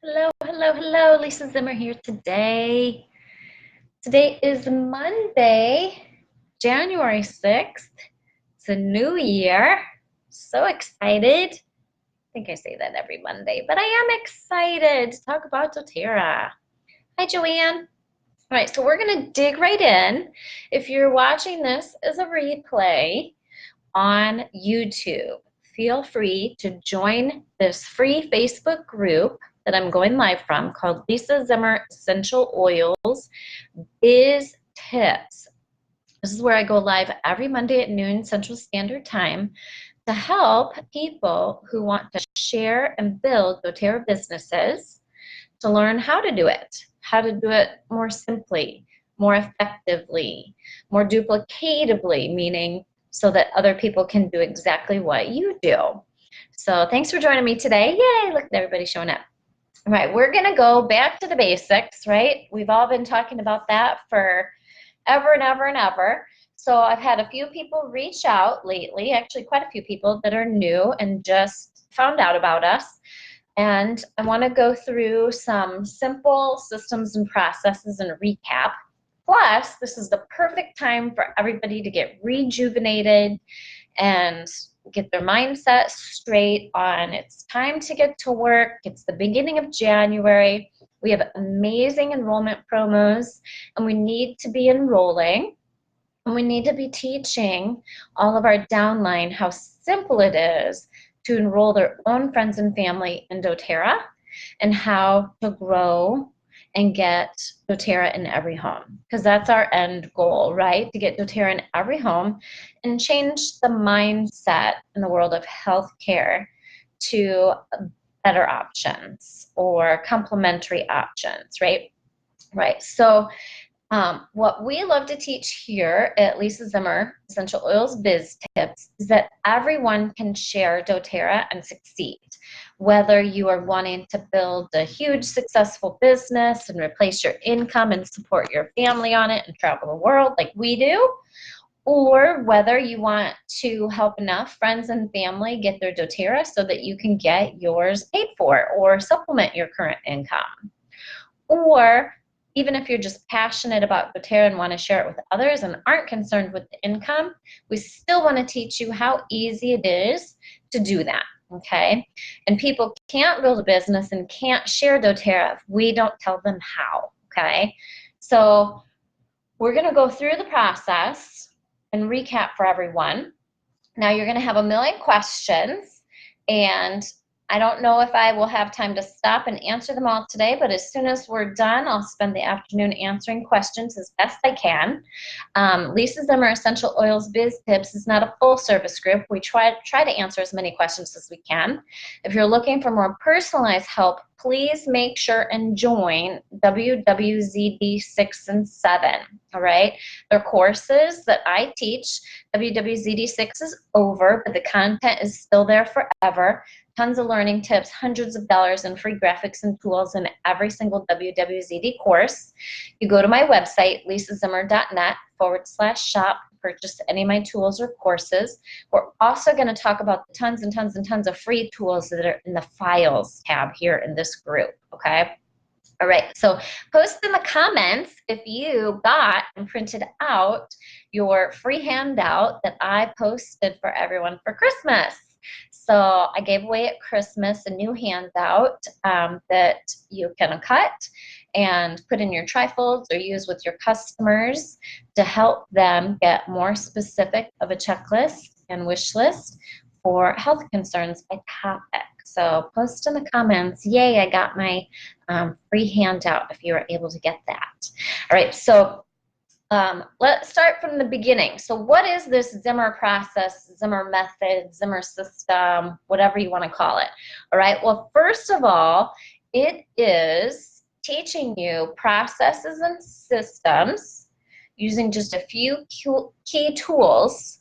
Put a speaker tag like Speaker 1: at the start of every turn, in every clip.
Speaker 1: Hello, hello, hello. Lisa Zimmer here today. Today is Monday, January 6th. It's a new year. So excited. I think I say that every Monday, but I am excited to talk about doTERRA. Hi, Joanne. All right, so we're going to dig right in. If you're watching this as a replay on YouTube, feel free to join this free Facebook group that I'm going live from called Lisa Zimmer Essential Oils Biz Tips. This is where I go live every Monday at noon Central Standard Time to help people who want to share and build doTERRA businesses to learn how to do it more simply, more effectively, more duplicatively, meaning so that other people can do exactly what you do. So thanks for joining me today. Yay, look at everybody showing up. All right, we're going to go back to the basics, right? We've all been talking about that for ever and ever and ever. So I've had a few people reach out lately, actually quite a few people that are new and just found out about us. And I want to go through some simple systems and processes and a recap. Plus, this is the perfect time for everybody to get rejuvenated and get their mindset straight on it's time to get to work. It's the beginning of January. We have amazing enrollment promos, and we need to be enrolling. And we need to be teaching all of our downline how simple it is to enroll their own friends and family in doTERRA and how to grow and get doTERRA in every home, because that's our end goal, right? To get doTERRA in every home and change the mindset in the world of healthcare to better options or complementary options, right? Right. So what we love to teach here at Lisa Zimmer Essential Oils Biz Tips is that everyone can share doTERRA and succeed. Whether you are wanting to build a huge successful business and replace your income and support your family on it and travel the world like we do, or whether you want to help enough friends and family get their doTERRA so that you can get yours paid for or supplement your current income. Or even if you're just passionate about doTERRA and want to share it with others and aren't concerned with the income, we still want to teach you how easy it is to do that, okay? And people can't build a business and can't share doTERRA if we don't tell them how, okay? So we're going to go through the process and recap for everyone. Now you're going to have a million questions, and I don't know if I will have time to stop and answer them all today, but as soon as we're done, I'll spend the afternoon answering questions as best I can. Lisa Zimmer Essential Oils Biz Tips is not a full service group. We try to answer as many questions as we can. If you're looking for more personalized help, please make sure and join WWZD 6 and 7, all right? They're courses that I teach. WWZD 6 is over, but the content is still there forever. Tons of learning tips, hundreds of dollars in free graphics and tools in every single WWZD course. You go to my website, lisazimmer.net/shop, to purchase any of my tools or courses. We're also going to talk about the tons and tons and tons of free tools that are in the files tab here in this group, okay? All right, so post in the comments if you got and printed out your free handout that I posted for everyone for Christmas. So I gave away at Christmas a new handout that you can cut and put in your trifolds or use with your customers to help them get more specific of a checklist and wish list for health concerns by topic. So post in the comments, yay, I got my free handout if you were able to get that. All right, so let's start from the beginning. So what is this Zimmer process, Zimmer method, Zimmer system, whatever you want to call it? All right, well, first of all, it is teaching you processes and systems using just a few key tools,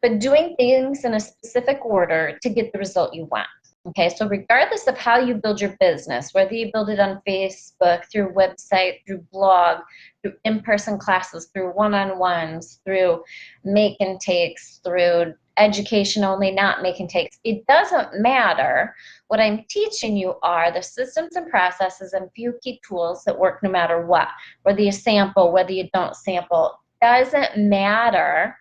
Speaker 1: but doing things in a specific order to get the result you want. Okay, so regardless of how you build your business, whether you build it on Facebook, through website, through blog, through in-person classes, through one-on-ones, through make and takes, through education only, not make and takes, it doesn't matter. What I'm teaching you are the systems and processes and few key tools that work no matter what. Whether you sample, whether you don't sample, doesn't matter.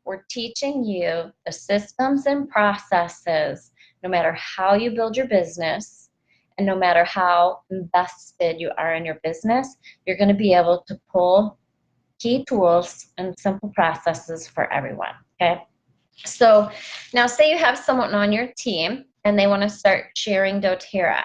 Speaker 1: We're teaching you the systems and processes no matter how you build your business and no matter how invested you are in your business, you're going to be able to pull key tools and simple processes for everyone, okay? So now say you have someone on your team and they want to start sharing doTERRA.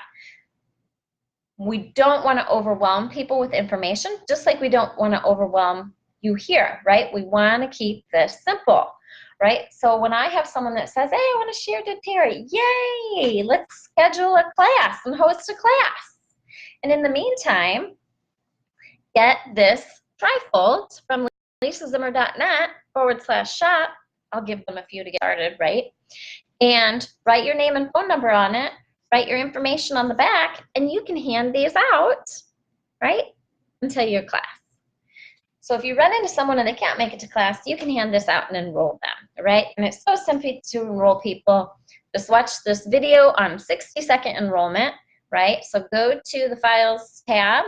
Speaker 1: We don't want to overwhelm people with information, just like we don't want to overwhelm you here, right? We want to keep this simple, right? So when I have someone that says, hey, I want to share doTERRA, yay, let's schedule a class and host a class. And in the meantime, get this trifold from lisazimmer.net/shop. I'll give them a few to get started, right? And write your name and phone number on it, write your information on the back, and you can hand these out, right, until your class. So if you run into someone and they can't make it to class, you can hand this out and enroll them, right? And it's so simple to enroll people. Just watch this video on 60-second enrollment, right? So go to the Files tab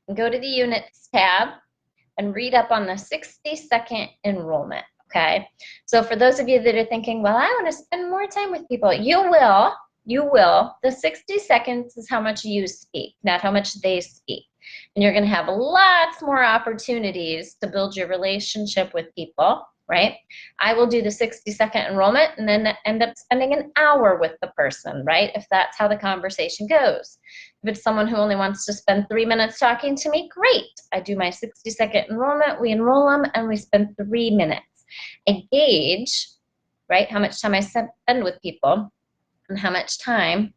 Speaker 1: and go to the Units tab and read up on the 60-second enrollment, okay? So for those of you that are thinking, well, I want to spend more time with people, you will. The 60 seconds is how much you speak, not how much they speak. And you're going to have lots more opportunities to build your relationship with people, right? I will do the 60-second enrollment and then end up spending an hour with the person, right? If that's how the conversation goes. If it's someone who only wants to spend 3 minutes talking to me, great. I do my 60-second enrollment, we enroll them, and we spend 3 minutes. Engage, right, how much time I spend with people and how much time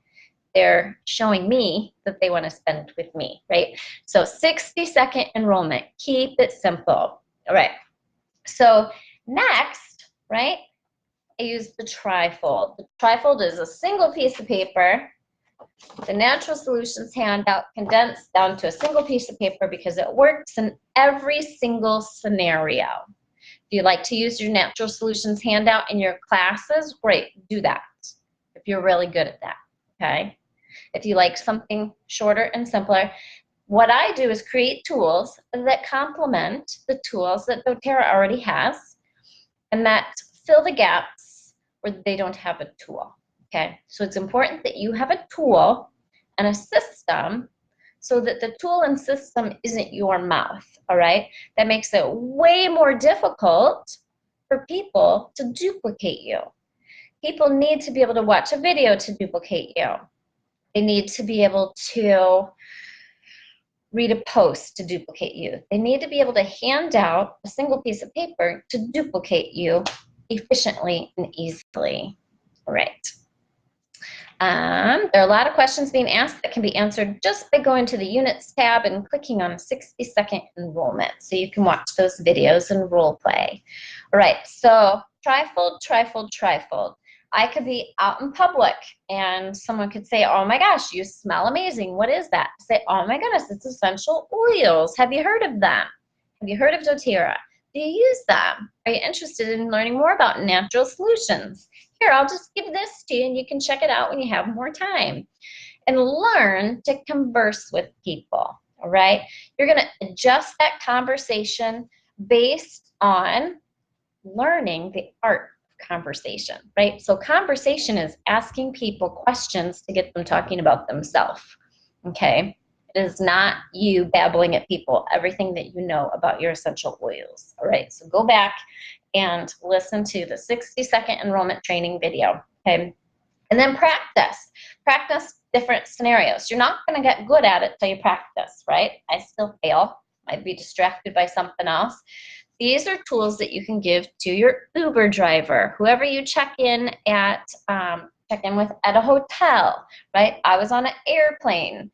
Speaker 1: they're showing me that they want to spend with me, right? So 60-second enrollment, keep it simple. All right, so next, right, I use the trifold. The trifold is a single piece of paper, the Natural Solutions handout condensed down to a single piece of paper because it works in every single scenario. If you like to use your Natural Solutions handout in your classes, great, do that if you're really good at that, okay? If you like something shorter and simpler, what I do is create tools that complement the tools that doTERRA already has and that fill the gaps where they don't have a tool, okay? So it's important that you have a tool and a system so that the tool and system isn't your mouth, all right? That makes it way more difficult for people to duplicate you. People need to be able to watch a video to duplicate you. They need to be able to read a post to duplicate you. They need to be able to hand out a single piece of paper to duplicate you efficiently and easily. All right. There are a lot of questions being asked that can be answered just by going to the Units tab and clicking on 60-second enrollment. So you can watch those videos and role play. All right, so trifold, trifold, trifold. I could be out in public and someone could say, oh my gosh, you smell amazing. What is that? Say, oh my goodness, it's essential oils. Have you heard of them? Have you heard of doTERRA? Do you use them? Are you interested in learning more about natural solutions? Here, I'll just give this to you and you can check it out when you have more time. And learn to converse with people, all right? You're gonna adjust that conversation based on learning the art of conversation, right? So conversation is asking people questions to get them talking about themselves, okay? It is not you babbling at people everything that you know about your essential oils, all right? So go back and listen to the 60-second enrollment training video, okay? And then practice. Practice different scenarios. You're not gonna get good at it till you practice, right? I still fail. I'd be distracted by something else. These are tools that you can give to your Uber driver, whoever you check in with at a hotel, right? I was on an airplane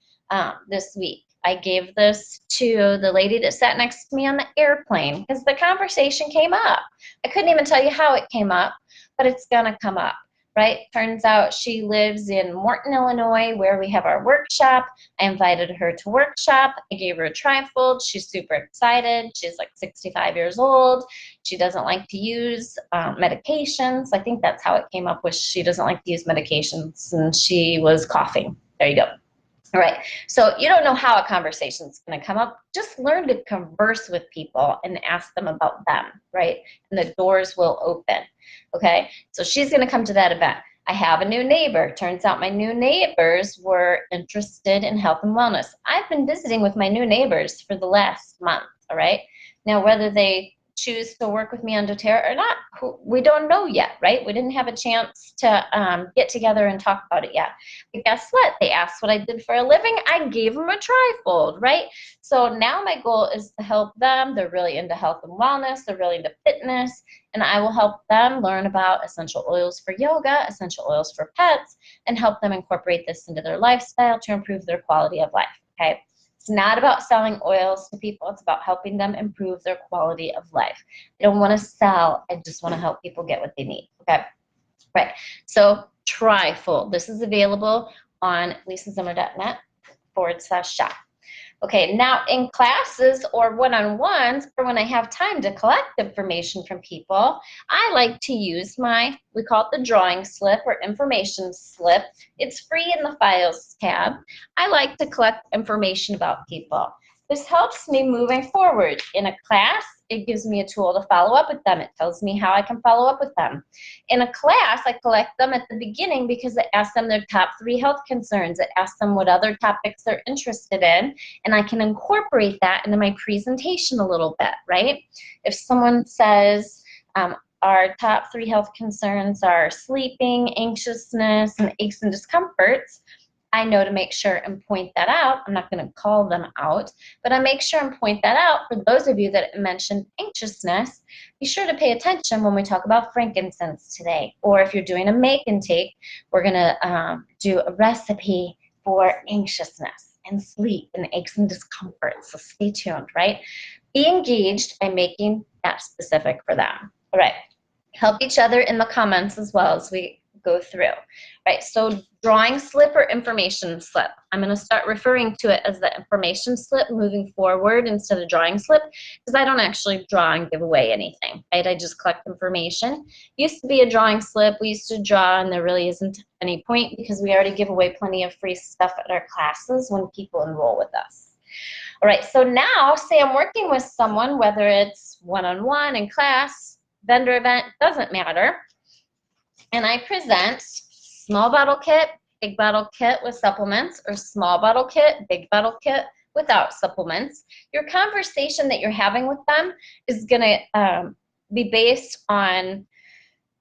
Speaker 1: this week. I gave this to the lady that sat next to me on the airplane because the conversation came up. I couldn't even tell you how it came up, but it's gonna come up. right? Turns out she lives in Morton, Illinois, where we have our workshop. I invited her to workshop. I gave her a trifold. She's super excited. She's like 65 years old. She doesn't like to use medications. I think that's how it came up, with she doesn't like to use medications, and she was coughing. There you go. All right, so you don't know how a conversation is going to come up. Just learn to converse with people and ask them about them, right? And the doors will open, okay? So she's going to come to that event. I have a new neighbor. Turns out my new neighbors were interested in health and wellness. I've been visiting with my new neighbors for the last month, all right? Now, whether they choose to work with me on doTERRA or not, we don't know yet, right? We didn't have a chance to get together and talk about it yet. But guess what? They asked what I did for a living. I gave them a trifold, right? So now my goal is to help them. They're really into health and wellness. They're really into fitness. And I will help them learn about essential oils for yoga, essential oils for pets, and help them incorporate this into their lifestyle to improve their quality of life, okay? It's not about selling oils to people. It's about helping them improve their quality of life. I don't want to sell. I just want to help people get what they need. Okay. Right. So trifold. This is available on lisazimmer.net/shop. Okay, now in classes or one-on-ones, or when I have time to collect information from people, I like to use we call it the drawing slip or information slip. It's free in the Files tab. I like to collect information about people. This helps me moving forward. In a class, it gives me a tool to follow up with them. It tells me how I can follow up with them. In a class, I collect them at the beginning because it asks them their top 3 health concerns. It asks them what other topics they're interested in, and I can incorporate that into my presentation a little bit, right? If someone says, our top 3 health concerns are sleeping, anxiousness, and aches and discomforts, I know to make sure and point that out. I'm not going to call them out, but I make sure and point that out. For those of you that mentioned anxiousness, be sure to pay attention when we talk about frankincense today. Or if you're doing a make and take, we're going to do a recipe for anxiousness and sleep and aches and discomfort. So stay tuned, right? Be engaged by making that specific for them. All right. Help each other in the comments as well as we go through, right? So drawing slip or information slip. I'm going to start referring to it as the information slip moving forward instead of drawing slip, because I don't actually draw and give away anything, right? I just collect information. Used to be a drawing slip. We used to draw, and there really isn't any point because we already give away plenty of free stuff at our classes when people enroll with us. All right, so now say I'm working with someone, whether it's one-on-one in class, vendor event, doesn't matter. And I present small bottle kit, big bottle kit with supplements, or small bottle kit, big bottle kit without supplements. Your conversation that you're having with them is going to be based on,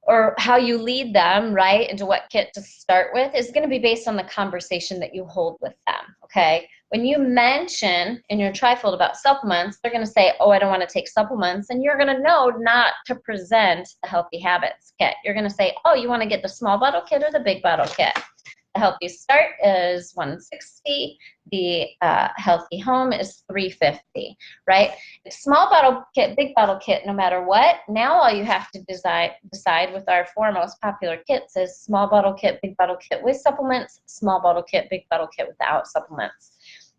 Speaker 1: or how you lead them, right, into what kit to start with, is going to be based on the conversation that you hold with them, okay? When you mention in your trifold about supplements, they're going to say, oh, I don't want to take supplements, and you're going to know not to present the Healthy Habits kit. You're going to say, oh, you want to get the small bottle kit or the big bottle kit? The Healthy Start is $160. The Healthy Home is $350, right? Small bottle kit, big bottle kit, no matter what. Now all you have to decide with our 4 most popular kits is small bottle kit, big bottle kit with supplements, small bottle kit, big bottle kit without supplements.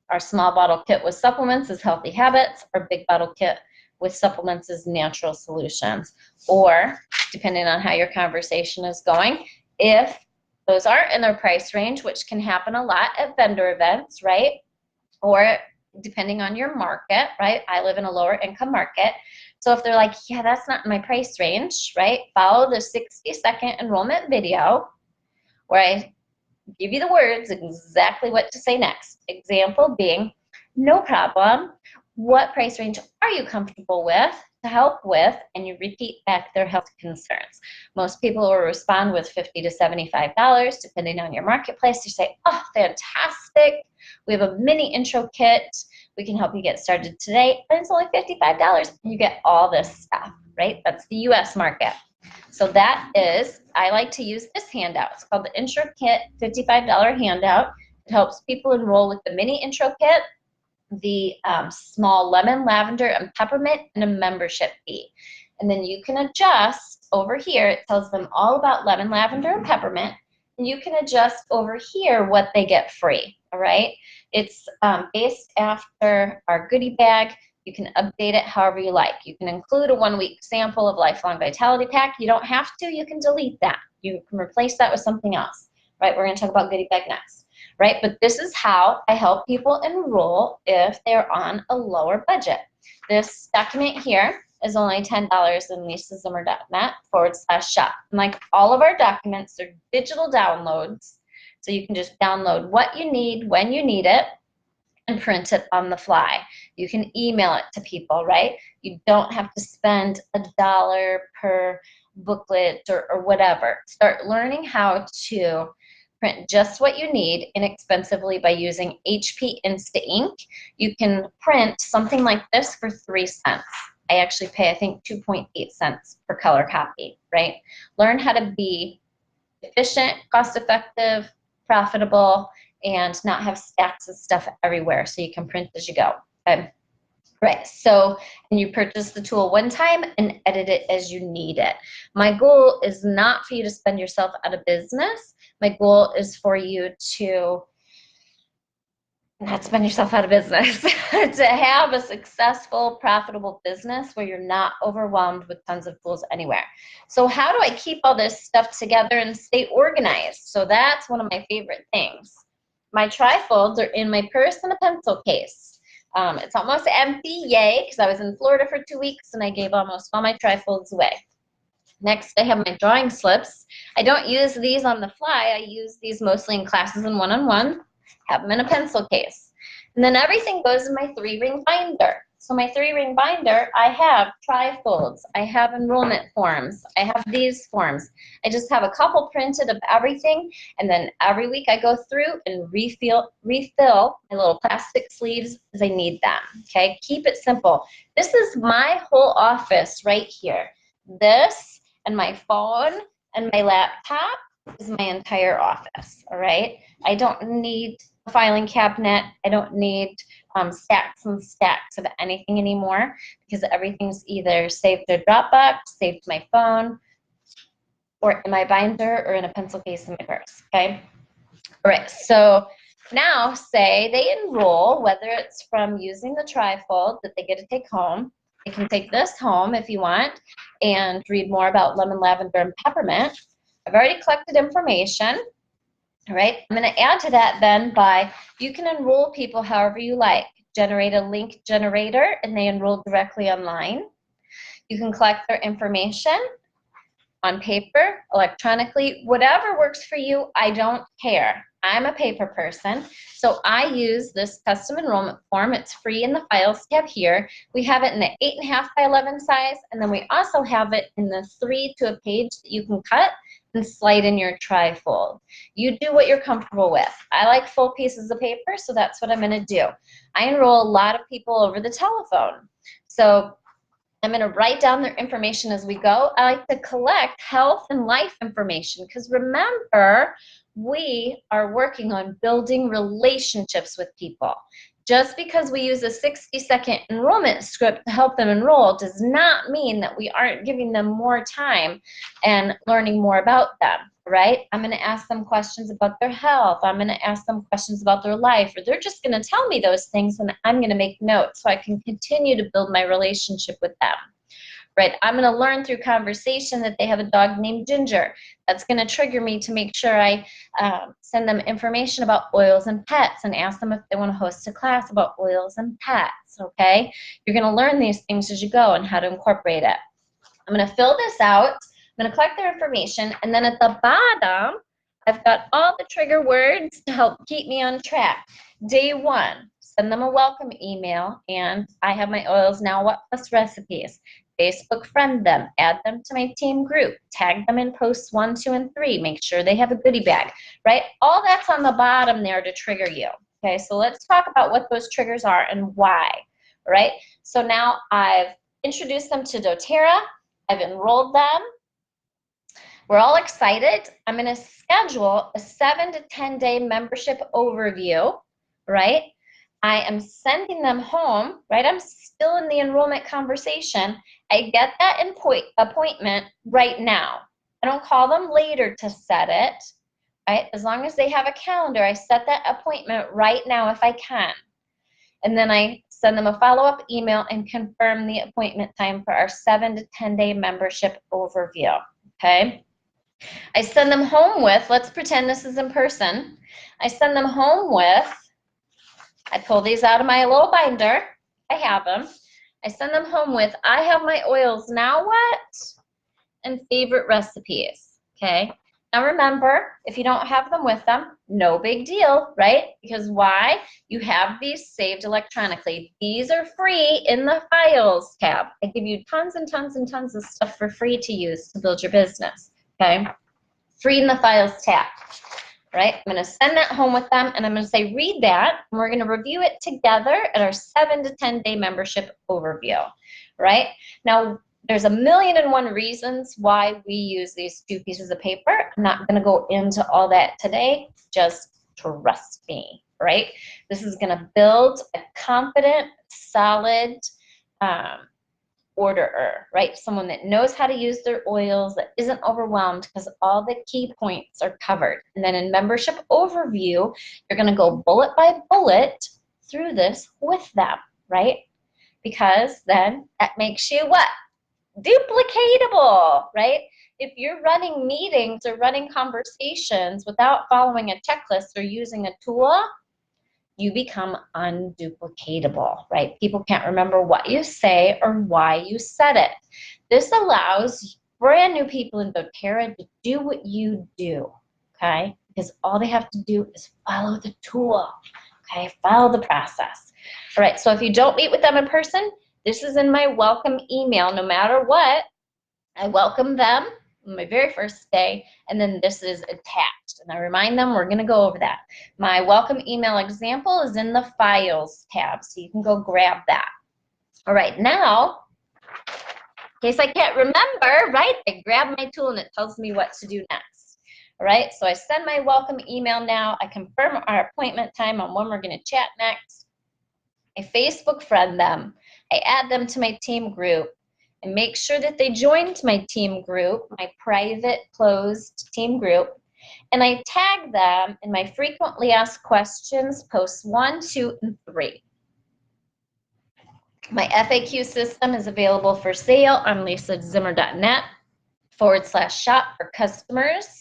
Speaker 1: Our small bottle kit with supplements is Healthy Habits. Our big bottle kit with supplements is Natural Solutions. Or, depending on how your conversation is going, if those aren't in their price range, which can happen a lot at vendor events, right? Or depending on your market, right? I live in a lower income market. So if they're like, yeah, that's not in my price range, right? Follow the 60-second enrollment video where I give you the words, exactly what to say next. Example being, no problem. What price range are you comfortable with to help with? And you repeat back their health concerns. Most people will respond with $50 to $75, depending on your marketplace. You say, oh, fantastic. We have a mini intro kit. We can help you get started today. And it's only $55. You get all this stuff, right? That's the US market. So that is, I like to use this handout. It's called the Intro Kit, $55 handout. It helps people enroll with the mini intro kit, the small lemon, lavender, and peppermint, and a membership fee. And then you can adjust over here, it tells them all about lemon, lavender, and peppermint. And you can adjust over here what they get free, all right? It's based after our goodie bag. You can update it however you like. You can include a 1-week sample of Lifelong Vitality Pack. You don't have to. You can delete that. You can replace that with something else, right? We're going to talk about goodie bag next, right? But this is how I help people enroll if they're on a lower budget. This document here is only $10 in lisazimmer.net/shop. And like all of our documents, they're digital downloads. So you can just download what you need when you need it and print it on the fly. You can email it to people, right? You don't have to spend $1 per booklet or whatever. Start learning how to print just what you need inexpensively by using HP Insta Ink. You can print something like this for 3 cents. I actually pay, I think, 2.8 cents per color copy, right? Learn how to be efficient, cost-effective, profitable, and not have stacks of stuff everywhere so you can print as you go. Okay? Right, so, and you purchase the tool one time and edit it as you need it. My goal is not for you to spend yourself out of business. My goal is for you to not spend yourself out of business, to have a successful, profitable business where you're not overwhelmed with tons of tools anywhere. So how do I keep all this stuff together and stay organized? So that's one of my favorite things. My trifolds are in my purse and a pencil case. It's almost empty, yay, because I was in Florida for 2 weeks and I gave almost all my trifolds away. Next, I have my drawing slips. I don't use these on the fly. I use these mostly in classes and one-on-one. Have them in a pencil case. And then everything goes in my 3-ring binder. So my 3-ring binder, I have trifolds. I have enrollment forms. I have these forms. I just have a couple printed of everything. And then every week I go through and refill my little plastic sleeves as I need them. Okay, keep it simple. This is my whole office right here. This and my phone and my laptop is my entire office, all right? I don't need a filing cabinet. I don't need stacks and stacks of anything anymore because everything's either saved to Dropbox, saved to my phone, or in my binder or in a pencil case in my purse, okay? All right, so now say they enroll, whether it's from using the trifold that they get to take home. You can take this home if you want and read more about lemon, lavender, and peppermint. I've already collected information, all right? I'm going to add to that then by, you can enroll people however you like. Generate a link generator and they enroll directly online. You can collect their information on paper, electronically, whatever works for you. I don't care. I'm a paper person, so I use this custom enrollment form. It's free in the Files tab here. We have it in the 8.5 by 11 size, and then we also have it in the 3 to a page that you can cut and slide in your trifold. You do what you're comfortable with. I like full pieces of paper, so that's what I'm going to do. I enroll a lot of people over the telephone, so I'm going to write down their information as we go. I like to collect health and life information because remember, we are working on building relationships with people. Just because we use a 60-second enrollment script to help them enroll does not mean that we aren't giving them more time and learning more about them, right? I'm going to ask them questions about their health. I'm going to ask them questions about their life, or they're just going to tell me those things and I'm going to make notes so I can continue to build my relationship with them. Right, I'm going to learn through conversation that they have a dog named Ginger. That's going to trigger me to make sure I send them information about oils and pets and ask them if they want to host a class about oils and pets, okay? You're going to learn these things as you go and how to incorporate it. I'm going to fill this out. I'm going to collect their information, and then at the bottom, I've got all the trigger words to help keep me on track. Day 1, send them a welcome email, and I have my Oils Now What Plus recipes. Facebook friend them, add them to my team group, tag them in posts 1, 2, and 3, make sure they have a goodie bag, right? All that's on the bottom there to trigger you, okay? So let's talk about what those triggers are and why, right? So now I've introduced them to doTERRA, I've enrolled them, we're all excited. I'm gonna schedule a 7 to 10 day membership overview, right? I am sending them home, right? I'm still in the enrollment conversation. I get that appointment right now. I don't call them later to set it, right? As long as they have a calendar, I set that appointment right now if I can. And then I send them a follow-up email and confirm the appointment time for our 7 to 10 day membership overview, okay? I send them home with, let's pretend this is in person. I send them home with, I pull these out of my little binder. I have them. I send them home with, I have my oils, now what? And favorite recipes, okay? Now remember, if you don't have them with them, no big deal, right? Because why? You have these saved electronically. These are free in the Files tab. I give you tons and tons and tons of stuff for free to use to build your business, okay? Free in the Files tab, right? I'm going to send that home with them, and I'm going to say, read that, and we're going to review it together at our 7 to 10 day membership overview, right? Now, there's 1,000,001 reasons why we use these 2 pieces of paper. I'm not going to go into all that today. Just trust me, right? This is going to build a confident, solid orderer, right? Someone that knows how to use their oils, that isn't overwhelmed because all the key points are covered. And then in membership overview, you're going to go bullet by bullet through this with them, right? Because then that makes you what? Duplicatable, right? If you're running meetings or running conversations without following a checklist or using a tool, you become unduplicatable, right? People can't remember what you say or why you said it. This allows brand new people in doTERRA to do what you do, okay? Because all they have to do is follow the tool, okay? Follow the process. All right, so if you don't meet with them in person, this is in my welcome email. No matter what, I welcome them on my very first day, and then this is attached. And I remind them we're going to go over that. My welcome email example is in the Files tab, so you can go grab that. All right, now, in case I can't remember, right, I grab my tool and it tells me what to do next. All right, so I send my welcome email now. I confirm our appointment time on when we're going to chat next. I Facebook friend them. I add them to my team group and make sure that they joined my team group, my private closed team group, and I tag them in my frequently asked questions, posts 1, 2, and 3. My FAQ system is available for sale on lisazimmer.net/shop for customers.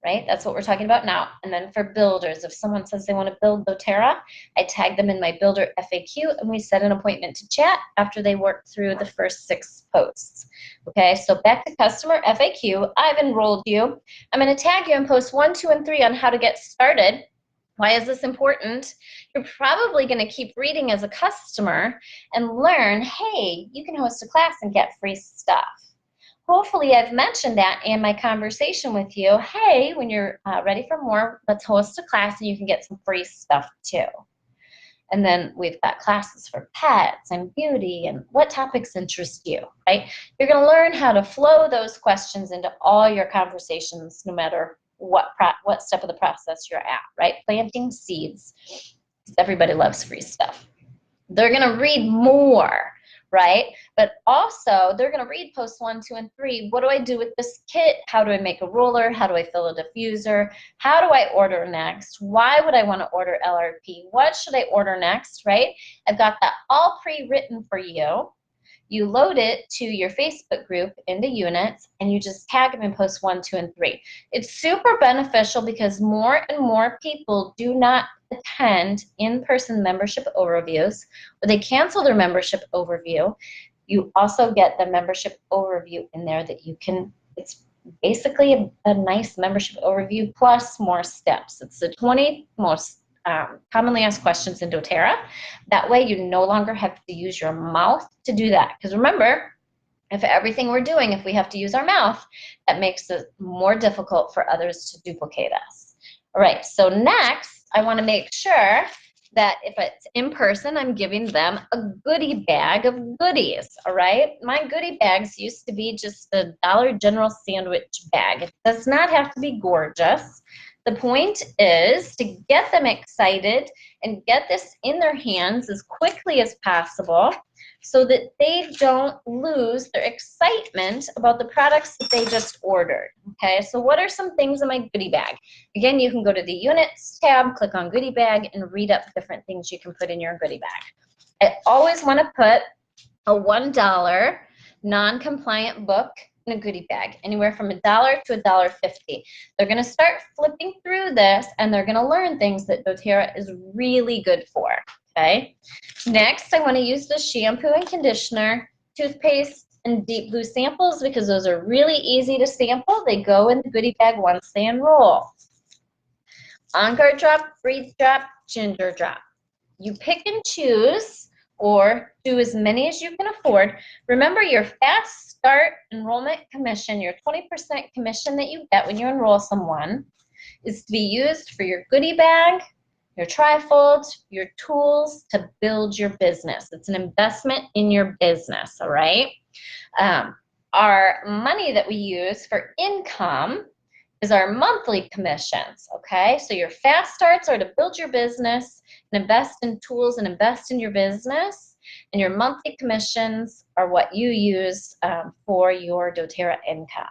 Speaker 1: Right? That's what we're talking about now. And then for builders, if someone says they want to build doTERRA, I tag them in my builder FAQ and we set an appointment to chat after they work through the first 6 posts. Okay, so back to customer FAQ. I've enrolled you. I'm going to tag you in posts 1, 2, and 3 on how to get started. Why is this important? You're probably going to keep reading as a customer and learn, hey, you can host a class and get free stuff. Hopefully I've mentioned that in my conversation with you. Hey, when you're ready for more, let's host a class and you can get some free stuff too. And then we've got classes for pets and beauty and what topics interest you, right? You're going to learn how to flow those questions into all your conversations, no matter what step of the process you're at, right? Planting seeds. Everybody loves free stuff. They're going to read more, right? But also, they're going to read posts 1, 2, and 3. What do I do with this kit? How do I make a roller? How do I fill a diffuser? How do I order next? Why would I want to order LRP? What should I order next, right? I've got that all pre-written for you. You load it to your Facebook group into units, and you just tag them in posts 1, 2, and 3. It's super beneficial because more and more people do not attend in-person membership overviews, or they cancel their membership overview. You also get the membership overview in there that you can, it's basically a nice membership overview plus more steps. It's the 20 most commonly asked questions in doTERRA. That way you no longer have to use your mouth to do that. Because remember, if everything we're doing, if we have to use our mouth, that makes it more difficult for others to duplicate us. All right, so next, I want to make sure that if it's in person, I'm giving them a goodie bag of goodies, all right? My goodie bags used to be just a Dollar General sandwich bag. It does not have to be gorgeous. The point is to get them excited and get this in their hands as quickly as possible so that they don't lose their excitement about the products that they just ordered. Okay, so what are some things in my goodie bag? Again, you can go to the Units tab, click on goodie bag, and read up different things you can put in your goodie bag. I always want to put a $1 non-compliant book in a goodie bag, anywhere from $1 to $1.50. They're going to start flipping through this, and they're going to learn things that doTERRA is really good for. Okay. Next, I want to use the shampoo and conditioner, toothpaste, and deep blue samples because those are really easy to sample. They go in the goodie bag once they enroll. On Guard drop, Breathe drop, Ginger drop. You pick and choose or do as many as you can afford. Remember, your fast start enrollment commission, your 20% commission that you get when you enroll someone, is to be used for your goodie bag, your trifold, your tools to build your business. It's an investment in your business, all right? Our money that we use for income is our monthly commissions, okay? So your fast starts are to build your business and invest in tools and invest in your business, and your monthly commissions are what you use for your doTERRA income.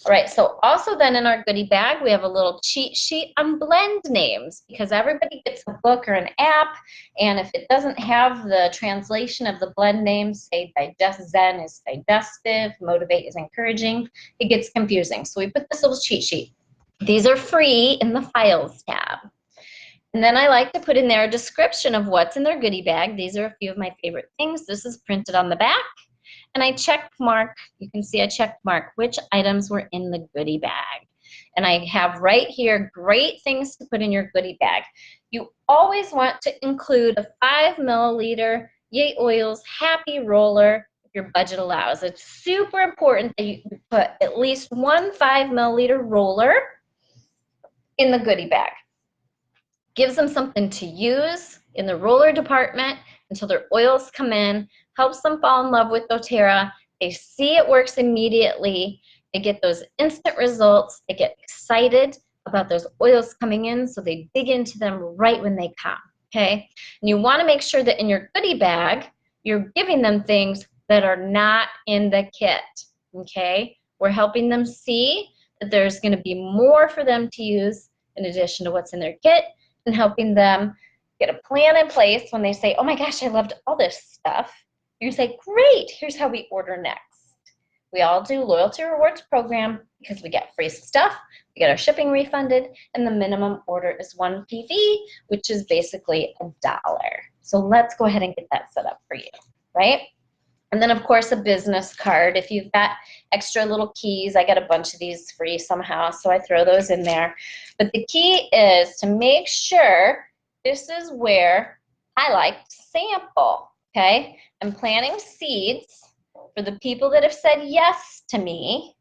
Speaker 1: All right, so also then in our goodie bag, we have a little cheat sheet on blend names because everybody gets a book or an app, and if it doesn't have the translation of the blend names, say digest Zen is digestive, motivate is encouraging, it gets confusing. So we put this little cheat sheet. These are free in the Files tab. And then I like to put in there a description of what's in their goodie bag. These are a few of my favorite things. This is printed on the back. And I check mark, you can see I check mark which items were in the goodie bag. And I have right here great things to put in your goodie bag. You always want to include a 5 milliliter yayoils happy roller if your budget allows. It's super important that you put at least one 5 milliliter roller in the goodie bag. Gives them something to use in the roller department until their oils come in, helps them fall in love with doTERRA. They see it works immediately. They get those instant results. They get excited about those oils coming in, so they dig into them right when they come, okay? And you want to make sure that in your goodie bag, you're giving them things that are not in the kit, okay? We're helping them see that there's going to be more for them to use in addition to what's in their kit, and helping them get a plan in place when they say, oh my gosh, I loved all this stuff. You say, great, here's how we order next. We all do loyalty rewards program because we get free stuff, we get our shipping refunded, and the minimum order is 1 PV, which is basically $1. So let's go ahead and get that set up for you, right? And then, of course, a business card. If you've got extra little keys, I get a bunch of these free somehow, so I throw those in there. But the key is to make sure this is where I like to sample, okay? I'm planting seeds for the people that have said yes to me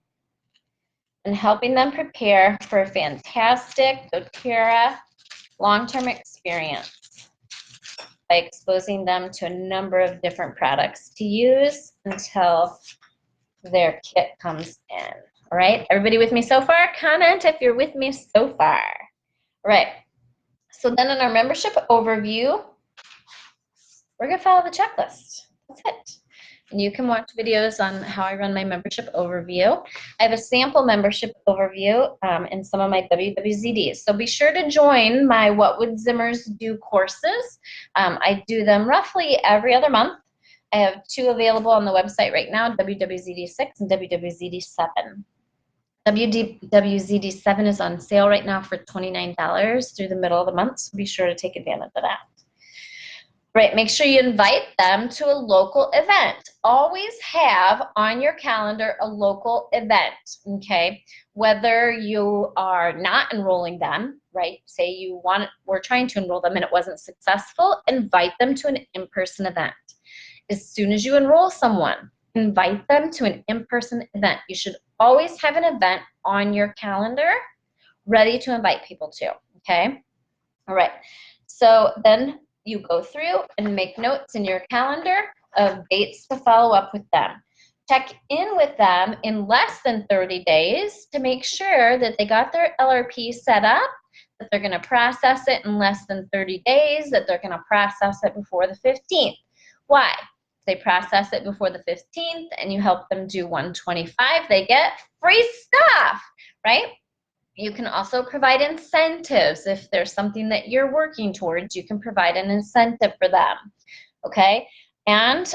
Speaker 1: and helping them prepare for a fantastic doTERRA long-term experience by exposing them to a number of different products to use until their kit comes in. All right, everybody with me so far? Comment if you're with me so far. All right, so then in our membership overview, we're gonna follow the checklist. That's it. And you can watch videos on how I run my membership overview. I have a sample membership overview in some of my WWZDs. So be sure to join my What Would Zimmers Do courses. I do them roughly every other month. I have 2 available on the website right now, WWZD6 and WWZD7. WWZD7 is on sale right now for $29 through the middle of the month, so be sure to take advantage of that. Right, make sure you invite them to a local event. Always have on your calendar a local event, okay? Whether you are not enrolling them, right? Say we're trying to enroll them and it wasn't successful, invite them to an in-person event. As soon as you enroll someone, invite them to an in-person event. You should always have an event on your calendar ready to invite people to, okay? All right, so then you go through and make notes in your calendar of dates to follow up with them. check in with them in less than 30 days to make sure that they got their LRP set up, that they're going to process it in less than 30 days, that they're going to process it before the 15th. Why? If they process it before the 15th and you help them do 125, they get free stuff, right? You can also provide incentives. If there's something that you're working towards, you can provide an incentive for them, okay? And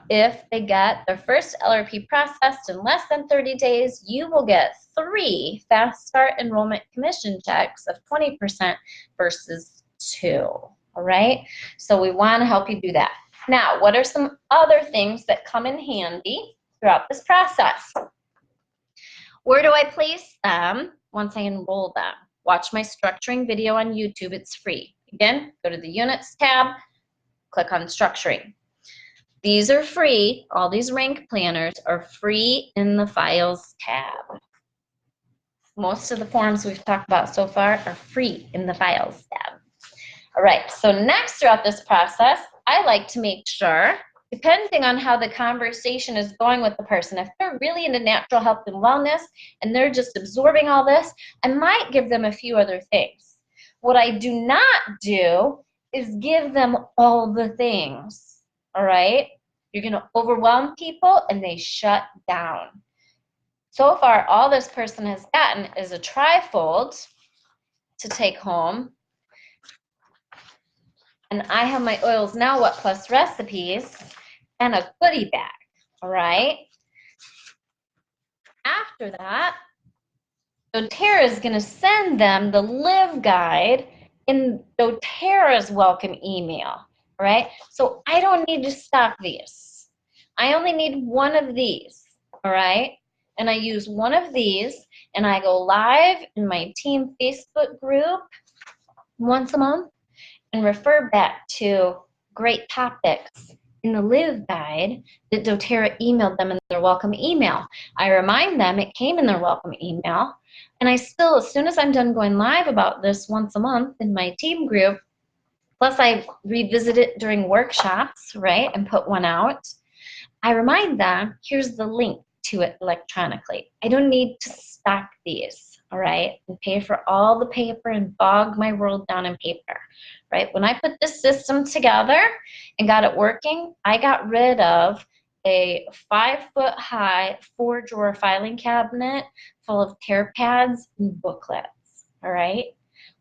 Speaker 1: if they get their first LRP processed in less than 30 days, you will get 3 Fast Start Enrollment Commission checks of 20% versus 2, all right? So we want to help you do that. Now, what are some other things that come in handy throughout this process? Where do I place them once I enroll them? Watch my structuring video on YouTube. It's free. Again, go to the Units tab, click on Structuring. These are free. All these rank planners are free in the Files tab. Most of the forms we've talked about so far are free in the Files tab. All right, so next throughout this process, I like to make sure, depending on how the conversation is going with the person, if they're really into natural health and wellness and they're just absorbing all this, I might give them a few other things. What I do not do is give them all the things. All right, you're going to overwhelm people and they shut down. So far, all this person has gotten is a trifold to take home. And I have my Oils Now What Plus recipes and a goodie bag. All right. After that, doTERRA is going to send them the Live Guide in doTERRA's welcome email. All right, so I don't need to stock these. I only need one of these, all right? And I use one of these, and I go live in my team Facebook group once a month and refer back to great topics in the Live Guide that doTERRA emailed them in their welcome email. I remind them it came in their welcome email, and I still, as soon as I'm done going live about this once a month in my team group, plus I revisit it during workshops, right, and put one out, I remind them, here's the link to it electronically. I don't need to stock these, all right, and pay for all the paper and bog my world down in paper, right? When I put this system together and got it working, I got rid of a 5-foot-high, 4-drawer filing cabinet full of tear pads and booklets, all right?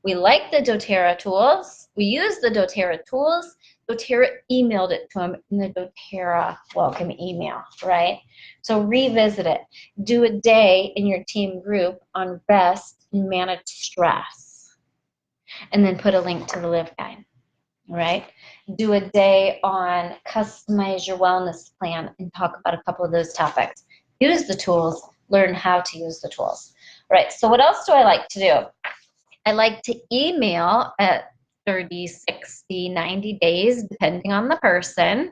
Speaker 1: We like the doTERRA tools. We use the doTERRA tools. doTERRA emailed it to them in the doTERRA welcome email, right? So revisit it. Do a day in your team group on rest and manage stress. And then put a link to the Live Guide, all right? Do a day on customize your wellness plan and talk about a couple of those topics. Use the tools, learn how to use the tools. All right, so what else do I like to do? I like to email at 30, 60, 90 days, depending on the person.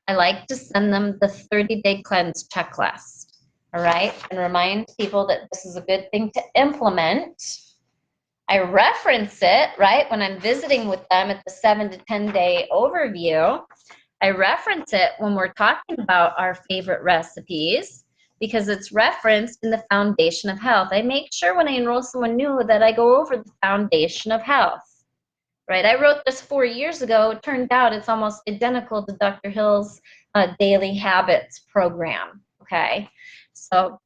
Speaker 1: I like to send them the 30-day cleanse checklist, all right? And remind people that this is a good thing to implement. I reference it, right, when I'm visiting with them at the 7 to 10-day overview. I reference it when we're talking about our favorite recipes, because it's referenced in the foundation of health. I make sure when I enroll someone new that I go over the foundation of health, right? I wrote this 4 years ago. It turned out it's almost identical to Dr. Hill's Daily Habits program, okay? So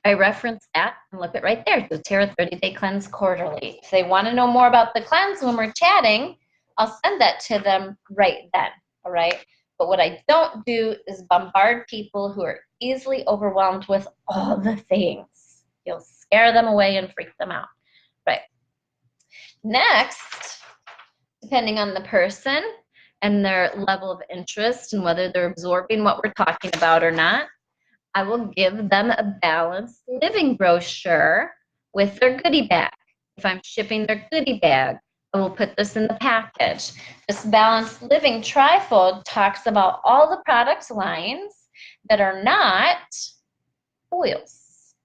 Speaker 1: I reference that and look at right there, doTERRA 30-Day Cleanse Quarterly. If they want to know more about the cleanse when we're chatting, I'll send that to them right then, all right? But what I don't do is bombard people who are easily overwhelmed with all the things. You'll scare them away and freak them out, right? Next, depending on the person and their level of interest and whether they're absorbing what we're talking about or not, I will give them a balanced living brochure with their goodie bag. If I'm shipping their goodie bag, I will put this in the package. This balanced living trifold talks about all the product lines that are not oils,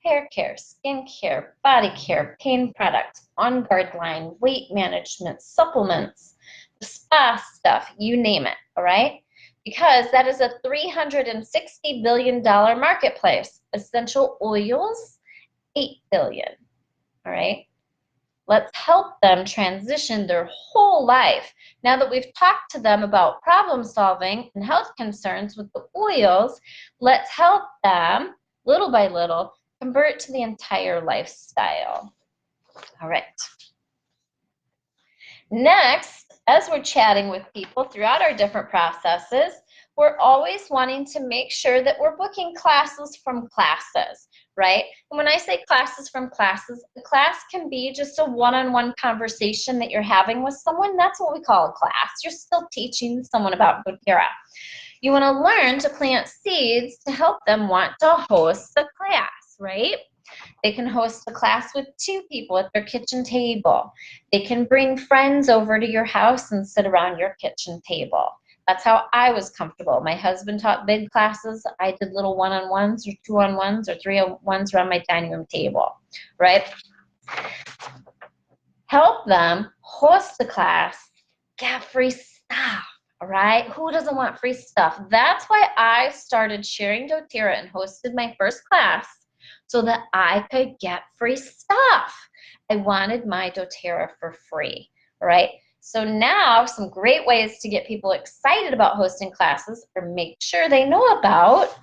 Speaker 1: hair care, skin care, body care, pain products, on guard line, weight management, supplements, the spa stuff, you name it, all right? because that is a $360 billion marketplace. Essential oils, $8 billion. All right. Let's help them transition their whole life. Now that we've talked to them about problem solving and health concerns with the oils, let's help them little by little convert to the entire lifestyle. All right. Next, as we're chatting with people throughout our different processes, we're always wanting to make sure that we're booking classes from classes, right? And when I say classes from classes, a class can be just a one-on-one conversation that you're having with someone. That's what we call a class. You're still teaching someone about doTERRA. You want to learn to plant seeds to help them want to host the class, right? They can host a class with 2 people at their kitchen table. They can bring friends over to your house and sit around your kitchen table. That's how I was comfortable. My husband taught big classes. I did little one-on-ones or 2-on-ones or 3-on-ones around my dining room table, right? Help them host the class, get free stuff, all right? Who doesn't want free stuff? That's why I started sharing doTERRA and hosted my first class, so that I could get free stuff. I wanted my doTERRA for free, right? So now some great ways to get people excited about hosting classes are make sure they know about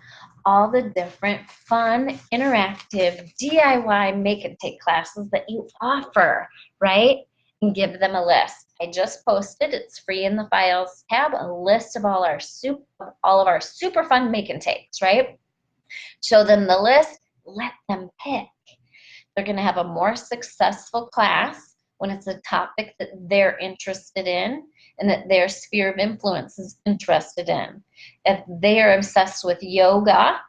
Speaker 1: all the different fun, interactive, DIY make and take classes that you offer, right? And give them a list. I just posted, it's free in the files tab, a list of all of our super fun make and takes, right? Show them the list. Let them pick. They're going to have a more successful class when it's a topic that they're interested in and that their sphere of influence is interested in. If they are obsessed with yoga,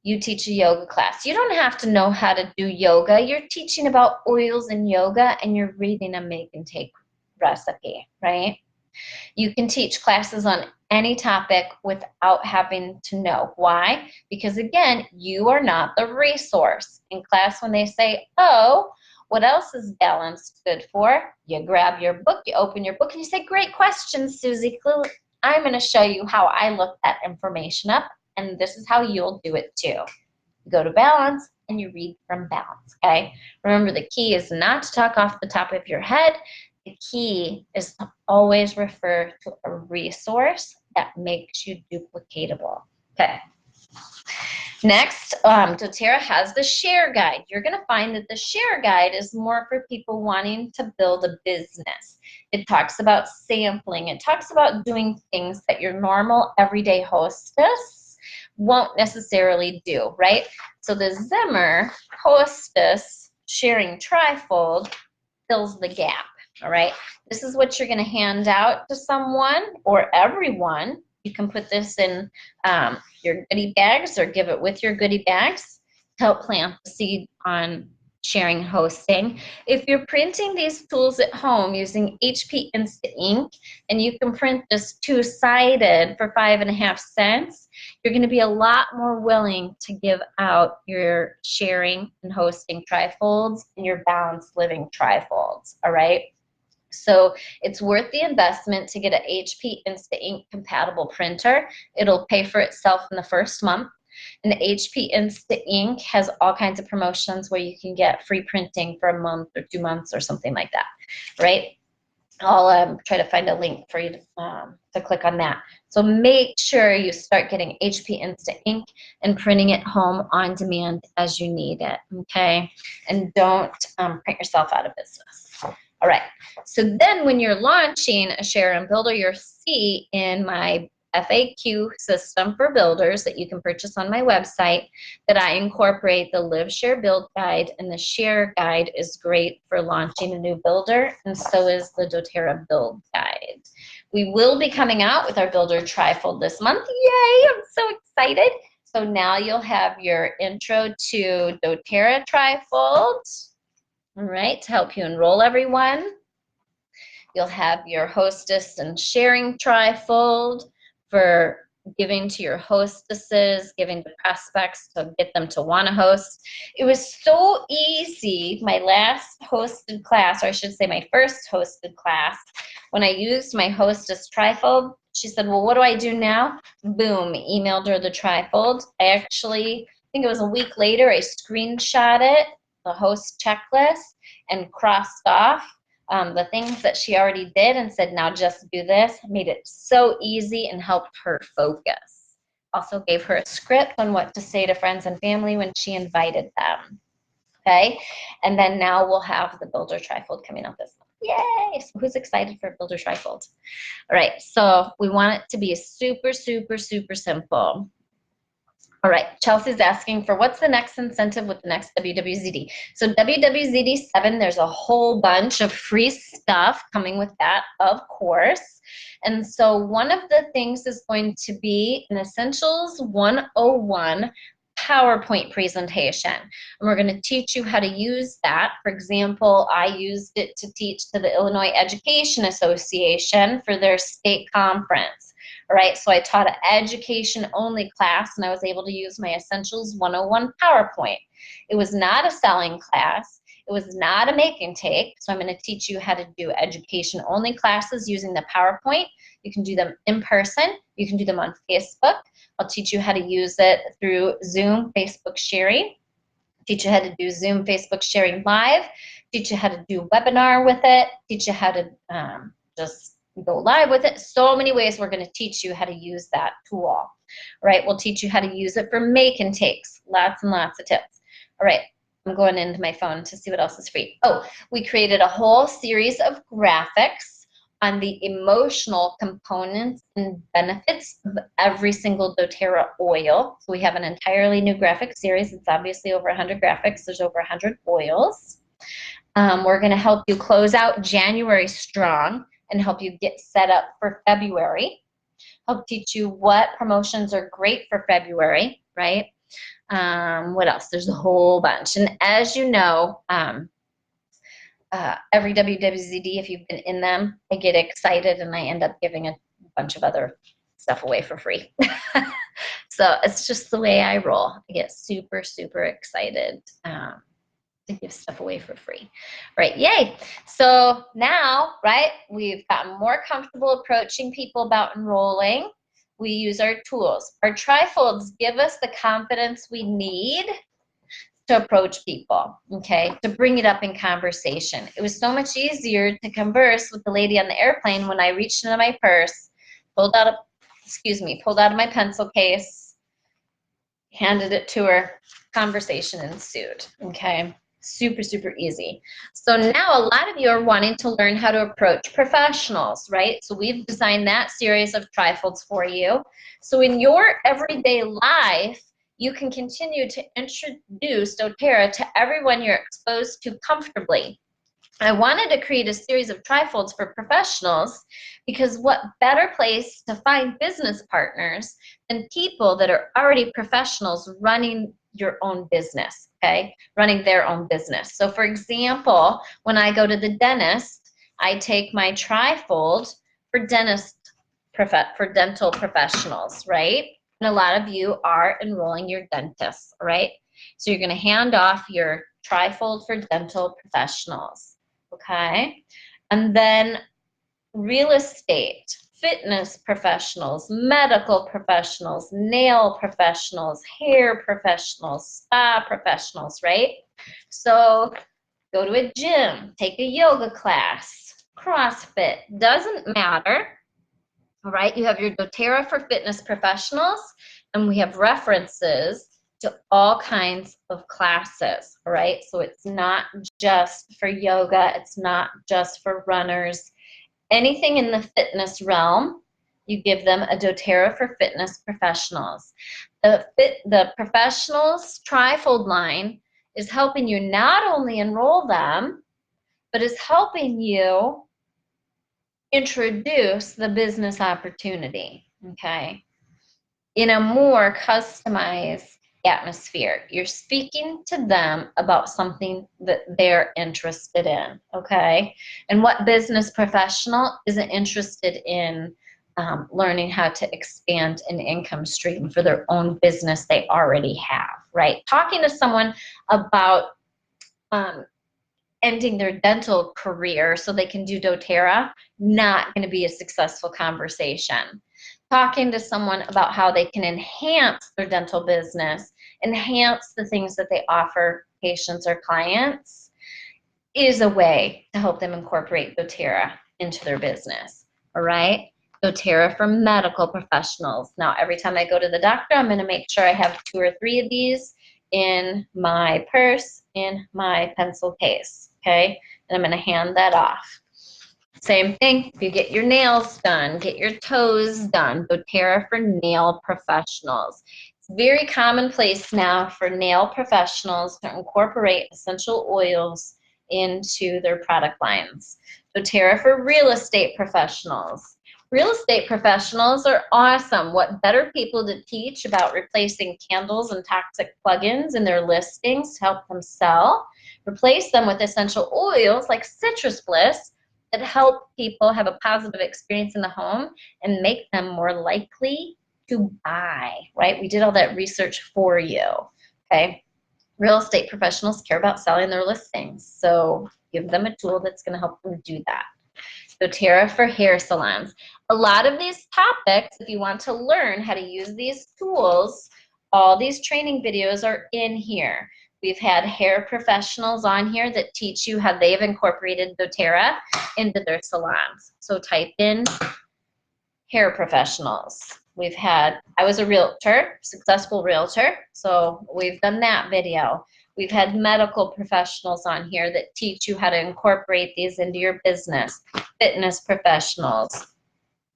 Speaker 1: you teach a yoga class. You don't have to know how to do yoga. You're teaching about oils and yoga, and you're reading a make and take recipe, right? You can teach classes on any topic without having to know. Why? Because again, you are not the resource. In class, when they say, oh, what else is balance good for? You grab your book, you open your book, and you say, great question, Susie. I'm going to show you how I look that information up, and this is how you'll do it too. You go to balance, and you read from balance, okay? Remember, the key is not to talk off the top of your head. The key is to always refer to a resource that makes you duplicatable. Okay. Next, doTERRA has the share guide. You're going to find that the share guide is more for people wanting to build a business. It talks about sampling. It talks about doing things that your normal everyday hostess won't necessarily do, right? So the Zimmer hostess sharing trifold fills the gap. All right, this is what you're going to hand out to someone or everyone. You can put this in your goodie bags or give it with your goodie bags to help plant the seed on sharing and hosting. If you're printing these tools at home using HP Instant Ink, and you can print this 2-sided for 5.5 cents, you're going to be a lot more willing to give out your sharing and hosting trifolds and your balanced living trifolds, all right? So it's worth the investment to get an HP Instant Ink compatible printer. It'll pay for itself in the first month. And the HP Instant Ink has all kinds of promotions where you can get free printing for a month or 2 months or something like that, right? I'll try to find a link for you to click on that. So make sure you start getting HP Instant Ink and printing it home on demand as you need it, okay? And don't print yourself out of business. All right, so then when you're launching a Share and Builder, you'll see in my FAQ system for builders that you can purchase on my website that I incorporate the Live, Share, Build guide, and the Share guide is great for launching a new builder, and so is the doTERRA Build guide. We will be coming out with our Builder Trifold this month. Yay, I'm so excited. So now you'll have your Intro to doTERRA Trifold. All right, to help you enroll everyone. You'll have your hostess and sharing trifold for giving to your hostesses, giving to prospects to get them to want to host. It was so easy, my last hosted class, or I should say my first hosted class, when I used my hostess trifold, She said, well, what do I do now? Boom, emailed her the trifold. I think it was a week later, I screenshot it, the host checklist, and crossed off the things that she already did and said, now just do this. Made it so easy and helped her focus. Also gave her a script on what to say to friends and family when she invited them. Okay, and then now we'll have the Builder Trifold coming up this month. Yay! So who's excited for Builder Trifold? All right, so we want it to be super, super, super simple. All right, Chelsea's asking for what's the next incentive with the next WWZD. So WWZD 7, there's a whole bunch of free stuff coming with that, of course. And so one of the things is going to be an Essentials 101 PowerPoint presentation. And we're going to teach you how to use that. For example, I used it to teach to the Illinois Education Association for their state conference. All right, so I taught an education-only class, and I was able to use my Essentials 101 PowerPoint. It was not a selling class. It was not a make and take, so I'm going to teach you how to do education-only classes using the PowerPoint. You can do them in person. You can do them on Facebook. I'll teach you how to use it through Zoom, Facebook sharing. Teach you how to do Zoom, Facebook sharing live. Teach you how to do webinar with it. Teach you how to just go live with it. So many ways we're going to teach you how to use that tool. All right, we'll teach you how to use it for make and takes. Lots and lots of tips. All right, I'm going into my phone to see what else is free. Oh, we created a whole series of graphics on the emotional components and benefits of every single doTERRA oil. So we have an entirely new graphic series. It's obviously over 100 graphics. There's over 100 oils. We're going to help you close out January strong and help you get set up for February. Help teach you what promotions are great for February, right? What else? There's a whole bunch. And as you know, every WWZD, if you've been in them, I get excited and I end up giving a bunch of other stuff away for free. So it's just the way I roll. I get super, super excited to give stuff away for free. Right, yay. So now, right, we've gotten more comfortable approaching people about enrolling. We use our tools. Our trifolds give us the confidence we need to approach people, okay, to bring it up in conversation. It was so much easier to converse with the lady on the airplane when I reached into my purse, pulled out of my pencil case, handed it to her, conversation ensued, okay? Super, super easy. So now a lot of you are wanting to learn how to approach professionals, right? So we've designed that series of trifolds for you. So in your everyday life, you can continue to introduce doTERRA to everyone you're exposed to comfortably. I wanted to create a series of trifolds for professionals because what better place to find business partners than people that are already professionals running your own business, okay? Running their own business. So for example, when I go to the dentist, I take my trifold for dental professionals, right? And a lot of you are enrolling your dentists, right? So you're going to hand off your trifold for dental professionals, okay? And then real estate, fitness professionals, medical professionals, nail professionals, hair professionals, spa professionals, right? So go to a gym, take a yoga class, CrossFit, doesn't matter. All right, you have your doTERRA for fitness professionals, and we have references to all kinds of classes, all right? So it's not just for yoga, it's not just for runners. Anything in the fitness realm, you give them a doTERRA for fitness professionals. The professionals trifold line is helping you not only enroll them, but is helping you introduce the business opportunity, okay, in a more customized atmosphere. You're speaking to them about something that they're interested in, okay? And what business professional isn't interested in learning how to expand an income stream for their own business they already have, right? Talking to someone about ending their dental career so they can do doTERRA, not going to be a successful conversation. talking to someone about how they can enhance their dental business, enhance the things that they offer patients or clients, is a way to help them incorporate doTERRA into their business. All right? doTERRA for medical professionals. Now, every time I go to the doctor, I'm going to make sure I have 2 or 3 of these in my purse, in my pencil case. Okay? And I'm going to hand that off. Same thing, if you get your nails done, get your toes done, doTERRA for nail professionals. It's very commonplace now for nail professionals to incorporate essential oils into their product lines. doTERRA for real estate professionals. Real estate professionals are awesome. What better people to teach about replacing candles and toxic plugins in their listings to help them sell? Replace them with essential oils like Citrus Bliss that help people have a positive experience in the home and make them more likely to buy, right? We did all that research for you, okay? Real estate professionals care about selling their listings, so give them a tool that's going to help them do that. doTERRA for hair salons. A lot of these topics, if you want to learn how to use these tools, all these training videos are in here. We've had hair professionals on here that teach you how they've incorporated doTERRA into their salons. So type in hair professionals. We've had, I was a realtor, successful realtor, so we've done that video. We've had medical professionals on here that teach you how to incorporate these into your business. Fitness professionals.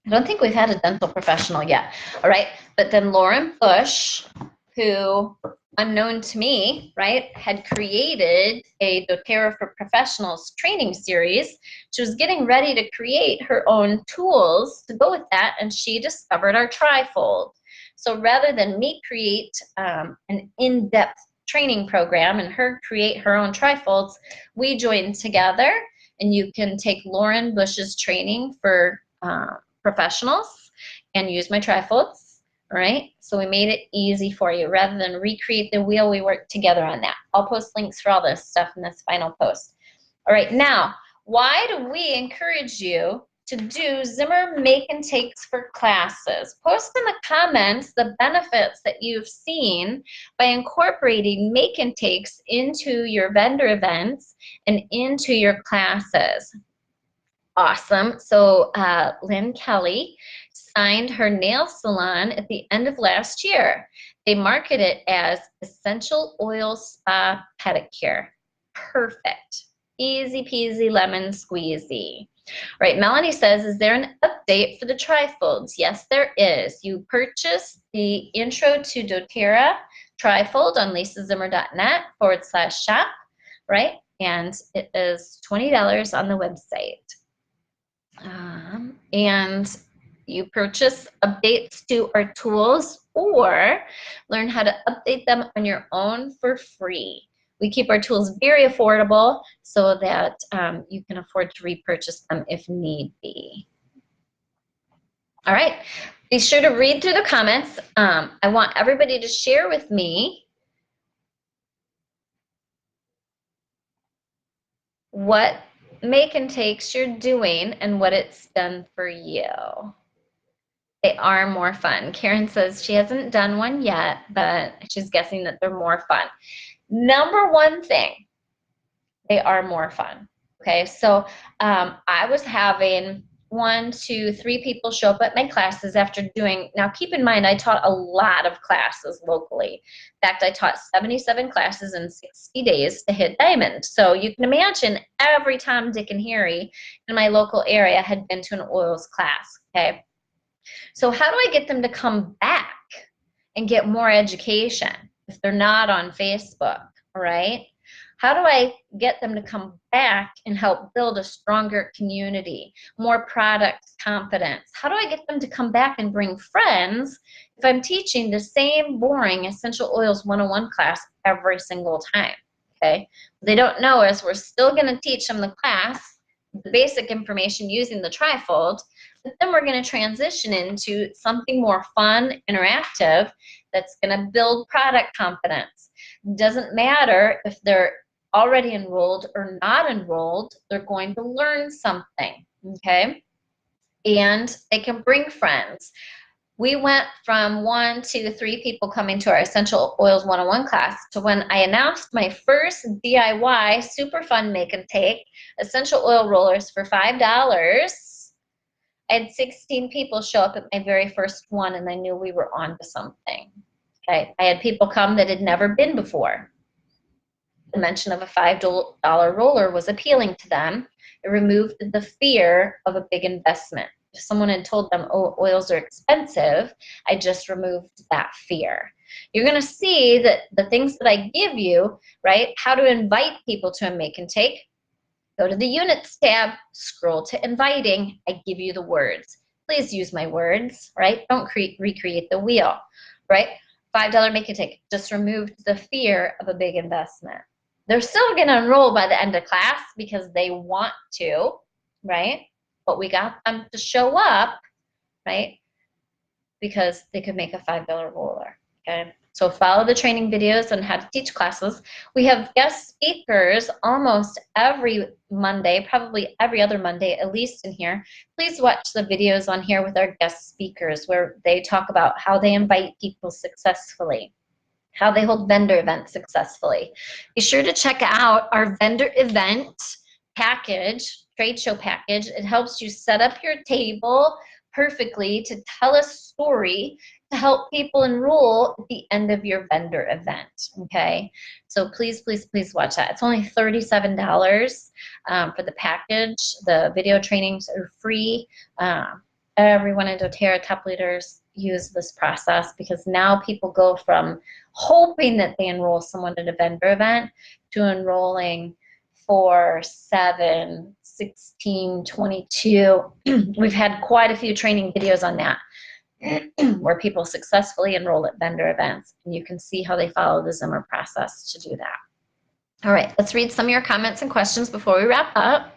Speaker 1: I don't think we've had a dental professional yet. All right, but then Lauren Bush, who, unknown to me, right, had created a doTERRA for Professionals training series. She was getting ready to create her own tools to go with that, and she discovered our trifold. So rather than me create an in-depth training program and her create her own trifolds, we joined together, and you can take Lauren Bush's training for professionals and use my trifolds. All right, so we made it easy for you. Rather than recreate the wheel, we worked together on that. I'll post links for all this stuff in this final post. All right, now, why do we encourage you to do Zimmer make and takes for classes? Post in the comments the benefits that you've seen by incorporating make and takes into your vendor events and into your classes. Awesome. So Lynn Kelly signed her nail salon at the end of last year. They market it as Essential Oil Spa Pedicure. Perfect. Easy peasy lemon squeezy. Right, Melanie says, is there an update for the trifolds? Yes, there is. You purchase the Intro to doTERRA trifold on lisazimmer.net/shop, right? And it is $20 on the website. And you purchase updates to our tools or learn how to update them on your own for free. We keep our tools very affordable so that you can afford to repurchase them if need be. All right, be sure to read through the comments. I want everybody to share with me what make and takes you're doing and what it's done for you. They are more fun. Karen says she hasn't done one yet, but she's guessing that they're more fun. Number one thing, they are more fun. Okay, so I was having 1, 2, 3 people show up at my classes after doing, now keep in mind I taught a lot of classes locally. In fact, I taught 77 classes in 60 days to hit diamond. So you can imagine every Tom, Dick, and Harry in my local area had been to an oils class, okay? So how do I get them to come back and get more education if they're not on Facebook, all right? How do I get them to come back and help build a stronger community, more product confidence? How do I get them to come back and bring friends if I'm teaching the same boring Essential Oils 101 class every single time, okay? What they don't know is we're still gonna teach them the class, the basic information using the trifold, but then we're gonna transition into something more fun, interactive, that's gonna build product confidence. Doesn't matter if they're already enrolled or not enrolled, they're going to learn something, okay? And they can bring friends. We went from 1 to 3 people coming to our Essential Oils 101 class to when I announced my first DIY super fun make and take essential oil rollers for $5. I had 16 people show up at my very first one, and I knew we were on to something. Okay, I had people come that had never been before. The mention of a $5 roller was appealing to them. It removed the fear of a big investment. If someone had told them, oh, oils are expensive, I just removed that fear. You're going to see that the things that I give you, right, how to invite people to a make and take, go to the units tab, scroll to inviting, I give you the words. Please use my words, right? Don't recreate the wheel, right? $5 make and take just removed the fear of a big investment. They're still going to enroll by the end of class because they want to, right? But we got them to show up, right? Because they could make a $5 roller, okay? So follow the training videos on how to teach classes. We have guest speakers almost every Monday, probably every other Monday, at least in here. Please watch the videos on here with our guest speakers where they talk about how they invite people successfully, how they hold vendor events successfully. Be sure to check out our vendor event package, trade show package. It helps you set up your table perfectly to tell a story to help people enroll at the end of your vendor event, okay? So please, please, please watch that. It's only $37 for the package. The video trainings are free. Everyone in doTERRA top leaders use this process because now people go from hoping that they enroll someone at a vendor event to enrolling 4, 7, 16, 22. We've had quite a few training videos on that where people successfully enroll at vendor events, and you can see how they follow the Zimmer process to do that. All right, let's read some of your comments and questions before we wrap up.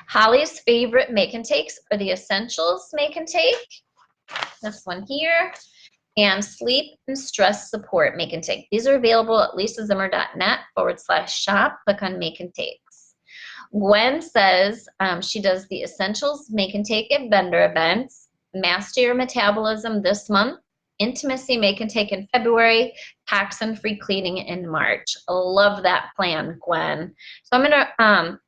Speaker 1: Holly's favorite make and takes are the Essentials make and take, this one here, and Sleep and Stress Support make and take. These are available at lisazimmer.net/shop. Click on make and takes. Gwen says she does the Essentials make and take at vendor events, Master Your Metabolism this month, Intimacy make and take in February, Toxin-Free Cleaning in March. I love that plan, Gwen. So I'm going to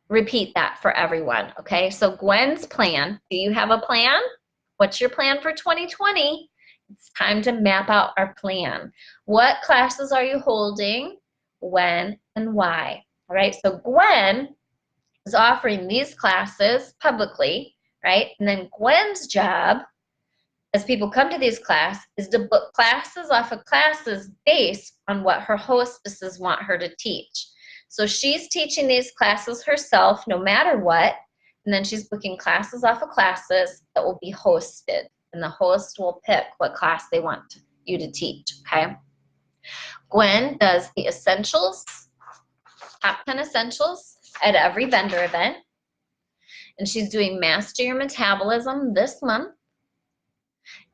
Speaker 1: repeat that for everyone, okay? So Gwen's plan, do you have a plan? What's your plan for 2020? It's time to map out our plan. What classes are you holding, when, and why? All right, so Gwen is offering these classes publicly, right? And then Gwen's job, as people come to these classes, is to book classes off of classes based on what her hostesses want her to teach. So she's teaching these classes herself no matter what, and then she's booking classes off of classes that will be hosted, and the host will pick what class they want you to teach, okay? Gwen does the Essentials, top 10 Essentials at every vendor event, and she's doing Master Your Metabolism this month,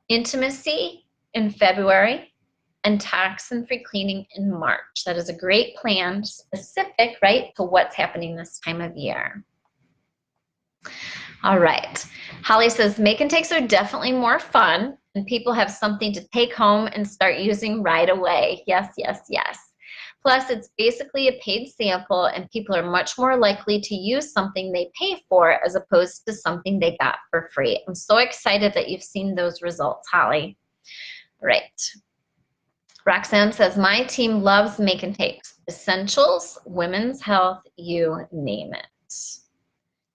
Speaker 1: Intimacy in February, and Toxin-Free Cleaning in March. That is a great plan, specific, right, to what's happening this time of year. All right. Holly says, make and takes are definitely more fun, and people have something to take home and start using right away. Yes, yes, yes. Plus, it's basically a paid sample, and people are much more likely to use something they pay for as opposed to something they got for free. I'm so excited that you've seen those results, Holly. Right. Roxanne says, my team loves make and takes. Essentials, women's health, you name it.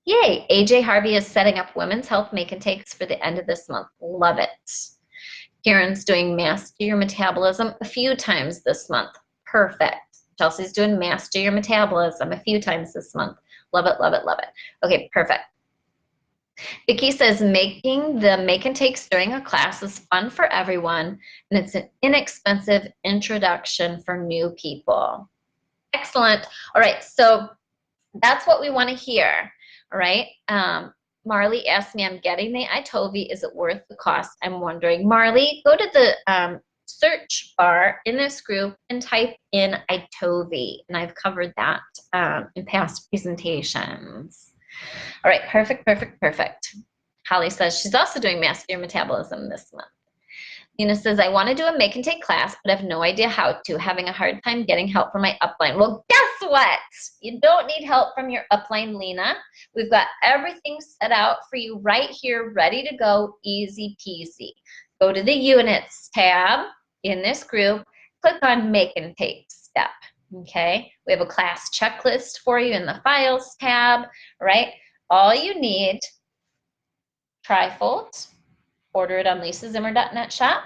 Speaker 1: Yay, AJ Harvey is setting up women's health make and takes for the end of this month. Love it. Karen's doing Master Your Metabolism a few times this month. Perfect. Chelsea's doing Master Your Metabolism a few times this month. Love it, love it, love it. Okay, perfect. Vicki says, making the make and takes during a class is fun for everyone, and it's an inexpensive introduction for new people. Excellent. All right, so that's what we want to hear. All right. Marley asked me, I'm getting the iTovi. Is it worth the cost? I'm wondering. Marley, go to the search bar in this group and type in iTovi. And I've covered that in past presentations. All right. Perfect, perfect, perfect. Holly says she's also doing Master Your Metabolism this month. Lena says, I want to do a make and take class, but have no idea how to. Having a hard time getting help from my upline. Well, guess what? You don't need help from your upline, Lena. We've got everything set out for you right here, ready to go, easy peasy. Go to the Units tab in this group. Click on Make and Take step, okay? We have a class checklist for you in the Files tab, right? All you need, trifold. Order it on lisazimmer.net shop.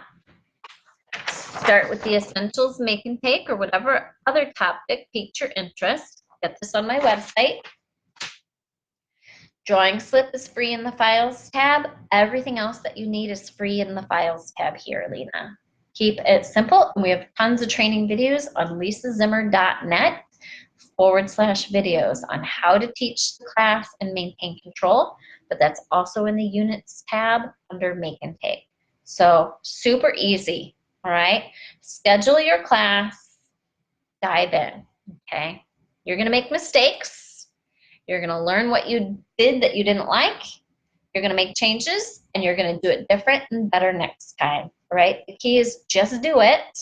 Speaker 1: Start with the essentials, make and take, or whatever other topic piqued your interest. Get this on my website. Drawing slip is free in the Files tab. Everything else that you need is free in the Files tab here, Lena. Keep it simple. And we have tons of training videos on lisazimmer.net/videos on how to teach the class and maintain control. But that's also in the Units tab under Make and Take. So super easy, all right? Schedule your class, dive in, okay? You're gonna make mistakes. You're gonna learn what you did that you didn't like. You're gonna make changes, and you're gonna do it different and better next time, all right? The key is just do it.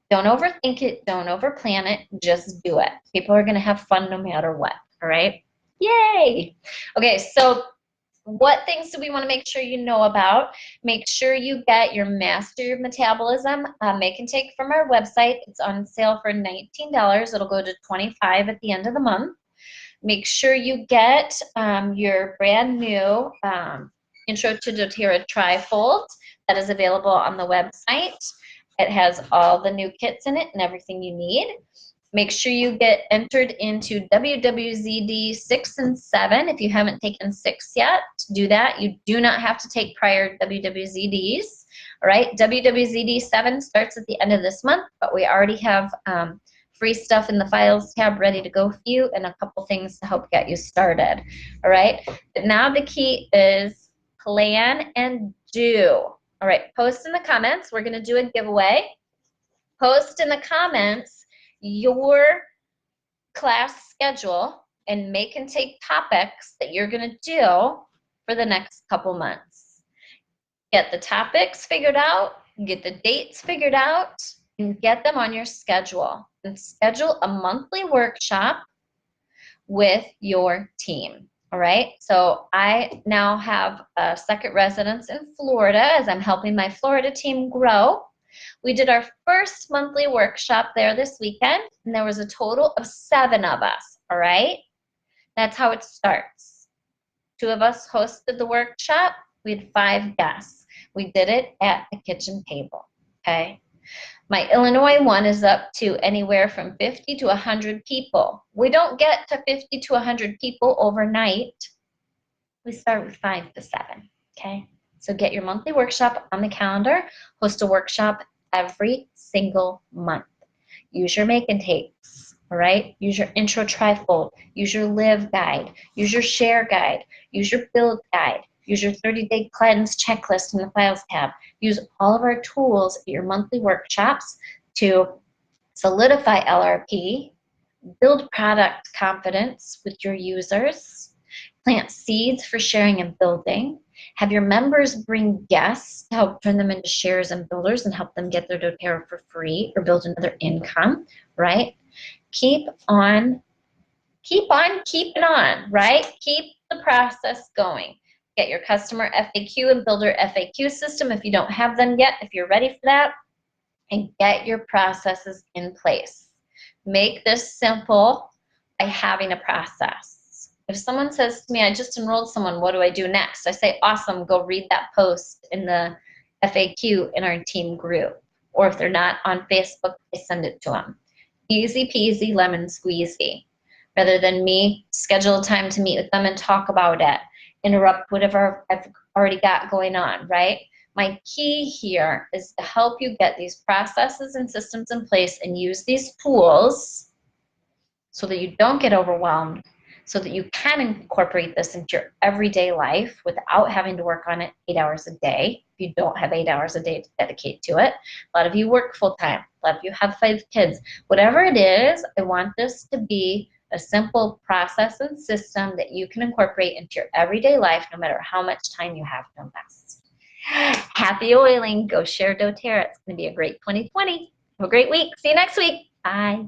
Speaker 1: Don't overthink it, don't overplan it, just do it. People are gonna have fun no matter what, all right? Yay! Okay, so what things do we want to make sure you know about? Make sure you get your Master Your Metabolism make and take from our website. It's on sale for $19. It'll go to $25 at the end of the month. Make sure you get your brand new Intro to doTERRA Trifold that is available on the website. It has all the new kits in it and everything you need. Make sure you get entered into WWZD 6 and 7. If you haven't taken 6 yet, do that. You do not have to take prior WWZDs. All right, WWZD 7 starts at the end of this month, but we already have free stuff in the Files tab ready to go for you and a couple things to help get you started. All right, but now the key is plan and do. All right, post in the comments. We're going to do a giveaway. Post in the comments your class schedule and make and take topics that you're going to do for the next couple months. Get the topics figured out, get the dates figured out, and get them on your schedule. And schedule a monthly workshop with your team. All right, so I now have a second residence in Florida as I'm helping my Florida team grow. We did our first monthly workshop there this weekend, and there was a total of 7 of us, all right? That's how it starts. 2 of us hosted the workshop. We had 5 guests. We did it at the kitchen table, okay? My Illinois one is up to anywhere from 50 to 100 people. We don't get to 50 to 100 people overnight. We start with 5 to 7, okay? So get your monthly workshop on the calendar. Host a workshop every single month. Use your make and takes, all right? Use your intro trifold. Use your live guide. Use your share guide. Use your build guide. Use your 30-day cleanse checklist in the Files tab. Use all of our tools at your monthly workshops to solidify LRP, build product confidence with your users, plant seeds for sharing and building, have your members bring guests to help turn them into sharers and builders and help them get their doTERRA for free or build another income, right? Keep on keeping on, right? Keep the process going. Get your customer FAQ and builder FAQ system if you don't have them yet, if you're ready for that, and get your processes in place. Make this simple by having a process. If someone says to me, I just enrolled someone, what do I do next? I say, awesome, go read that post in the FAQ in our team group. Or if they're not on Facebook, I send it to them. Easy peasy, lemon squeezy. Rather than me schedule a time to meet with them and talk about it, interrupt whatever I've already got going on, right? My key here is to help you get these processes and systems in place and use these tools so that you don't get overwhelmed, so that you can incorporate this into your everyday life without having to work on it 8 hours a day. If you don't have 8 hours a day to dedicate to it. A lot of you work full time. A lot of you have 5 kids. Whatever it is, I want this to be a simple process and system that you can incorporate into your everyday life no matter how much time you have to invest. Happy oiling. Go share doTERRA. It's going to be a great 2020. Have a great week. See you next week. Bye.